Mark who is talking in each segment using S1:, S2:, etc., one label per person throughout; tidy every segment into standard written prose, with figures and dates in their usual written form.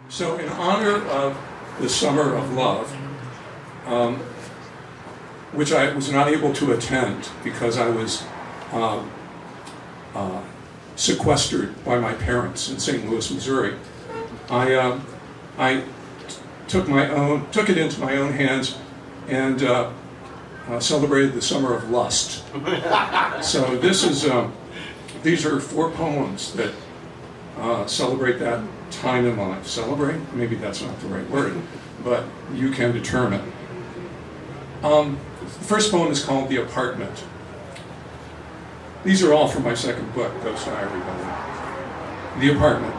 S1: So in honor of the Summer of Love, which I was not able to attend because I was sequestered by my parents in St. Louis, Missouri, I took it into my own hands and celebrated the Summer of Lust. So these are 4 poems that celebrate that time in my life. Celebrate? Maybe that's not the right word, but you can determine. The first poem is called The Apartment. These are all from my second book, Ghost Diary, by the way. The Apartment.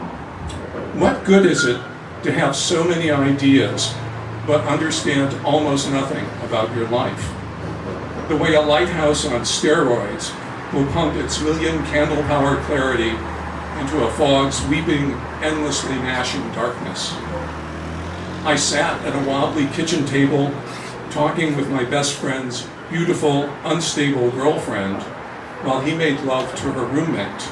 S1: What good is it to have so many ideas but understand almost nothing about your life? The way a lighthouse on steroids will pump its million candle power clarity into a fog sweeping, endlessly gnashing darkness. I sat at a wobbly kitchen table talking with my best friend's beautiful, unstable girlfriend while he made love to her roommate.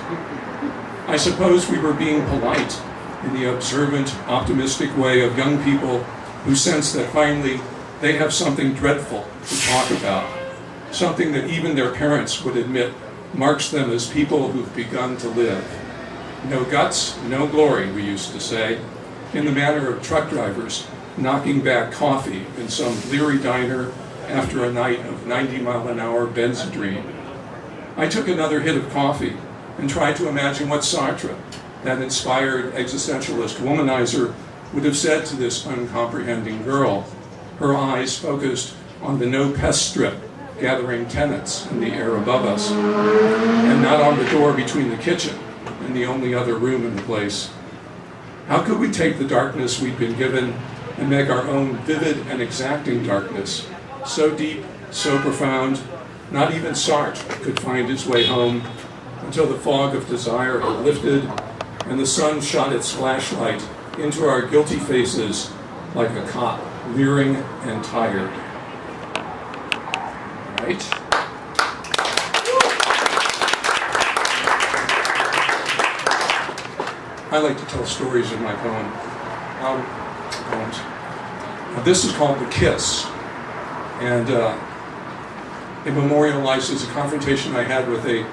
S1: I suppose we were being polite in the observant, optimistic way of young people who sense that finally they have something dreadful to talk about, something that even their parents would admit marks them as people who've begun to live. No guts, no glory, we used to say, in the manner of truck drivers knocking back coffee in some bleary diner after a night of 90-mile-an-hour Benzedrine. I took another hit of coffee and tried to imagine what Sartre, that inspired existentialist womanizer, would have said to this uncomprehending girl, her eyes focused on the no-pest strip gathering tenants in the air above us, and not on the door between the kitchen and the only other room in the place. How could we take the darkness we'd been given and make our own vivid and exacting darkness, so deep, so profound, not even Sartre could find his way home until the fog of desire had lifted and the sun shot its flashlight into our guilty faces like a cop, leering and tired. Right? I like to tell stories in my poem. This is called The Kiss, and it memorializes a confrontation I had with a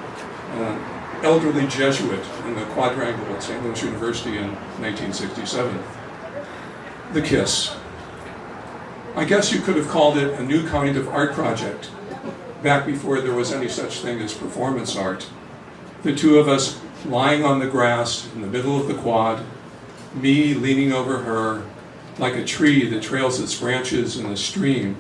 S1: elderly Jesuit in the quadrangle at St. Louis University in 1967. The Kiss. I guess you could have called it a new kind of art project, back before there was any such thing as performance art. The two of us lying on the grass in the middle of the quad, me leaning over her like a tree that trails its branches in a stream,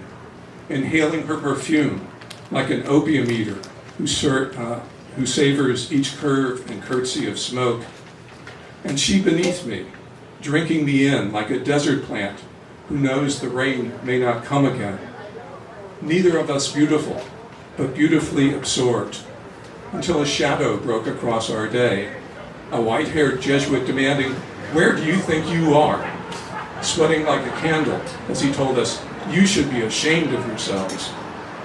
S1: inhaling her perfume like an opium eater who savors each curve and curtsy of smoke, and she beneath me, drinking me in like a desert plant who knows the rain may not come again. Neither of us beautiful, but beautifully absorbed, until a shadow broke across our day, a white-haired Jesuit demanding, "Where do you think you are?" Sweating like a candle as he told us, "You should be ashamed of yourselves,"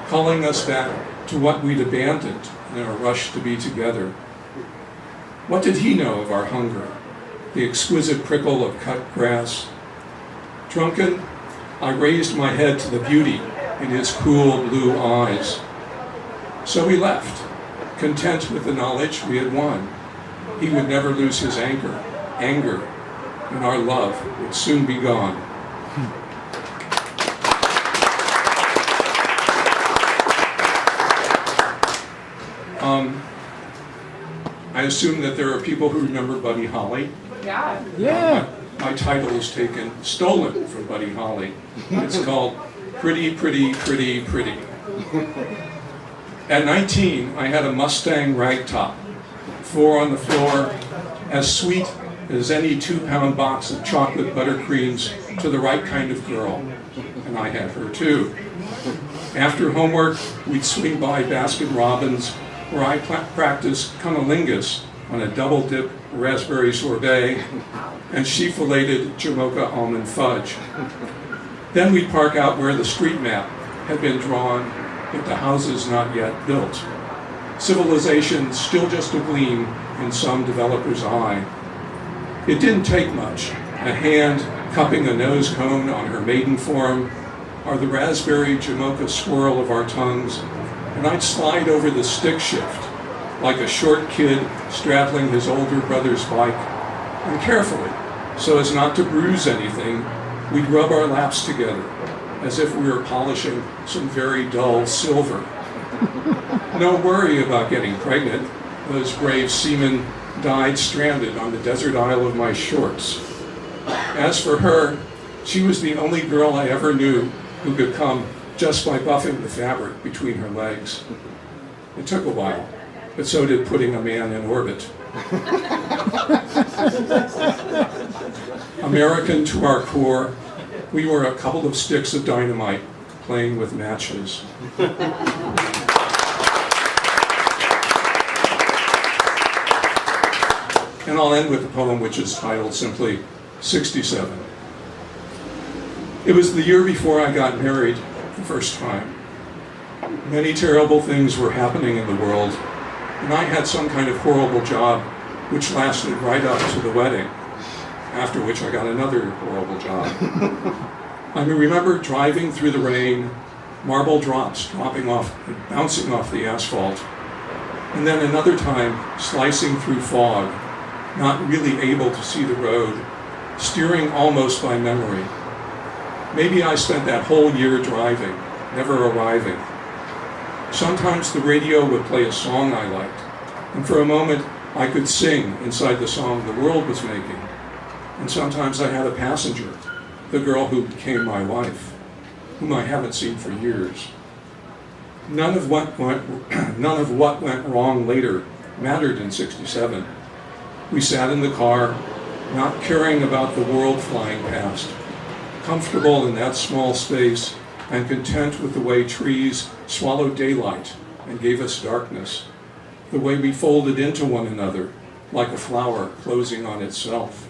S1: calling us back to what we'd abandoned in our rush to be together. What did he know of our hunger, the exquisite prickle of cut grass? Drunken, I raised my head to the beauty in his cool blue eyes. So we left, content with the knowledge we had won. He would never lose his anger, and our love would soon be gone. I assume that there are people who remember Buddy Holly.
S2: Yeah.
S1: My title is stolen from Buddy Holly. It's called Pretty, Pretty, Pretty, Pretty. At 19, I had a Mustang ragtop, 4 on the floor, as sweet as any 2-pound box of chocolate buttercreams to the right kind of girl. And I had her too. After homework, we'd swing by Baskin Robbins, where I practiced cunnilingus on a double-dip raspberry sorbet, and she filleted Jamocha almond fudge. Then we'd park out where the street map had been drawn, but the houses not yet built. Civilization still just a gleam in some developer's eye. It didn't take much, a hand cupping a nose cone on her maiden form, or the raspberry Jamocha swirl of our tongues, and I'd slide over the stick shift like a short kid straddling his older brother's bike, and carefully, so as not to bruise anything, we'd rub our laps together as if we were polishing some very dull silver. No worry about getting pregnant. Those brave seamen died stranded on the desert isle of my shorts. As for her, she was the only girl I ever knew who could come just by buffing the fabric between her legs. It took a while, but so did putting a man in orbit. American to our core, we were a couple of sticks of dynamite playing with matches. And I'll end with a poem which is titled simply 67. It was the year before I got married the first time. Many terrible things were happening in the world, and I had some kind of horrible job which lasted right up to the wedding, after which I got another horrible job. I remember driving through the rain, marble drops dropping off and bouncing off the asphalt, and then another time slicing through fog, not really able to see the road, steering almost by memory. Maybe I spent that whole year driving, never arriving. Sometimes the radio would play a song I liked, and for a moment I could sing inside the song the world was making. And sometimes I had a passenger, the girl who became my wife, whom I haven't seen for years. None of what went wrong later mattered in '67. We sat in the car, not caring about the world flying past, comfortable in that small space and content with the way trees swallowed daylight and gave us darkness, the way we folded into one another like a flower closing on itself.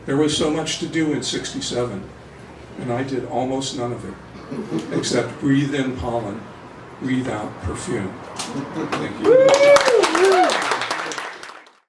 S1: There was so much to do in '67, and I did almost none of it, except breathe in pollen, breathe out perfume. Thank you.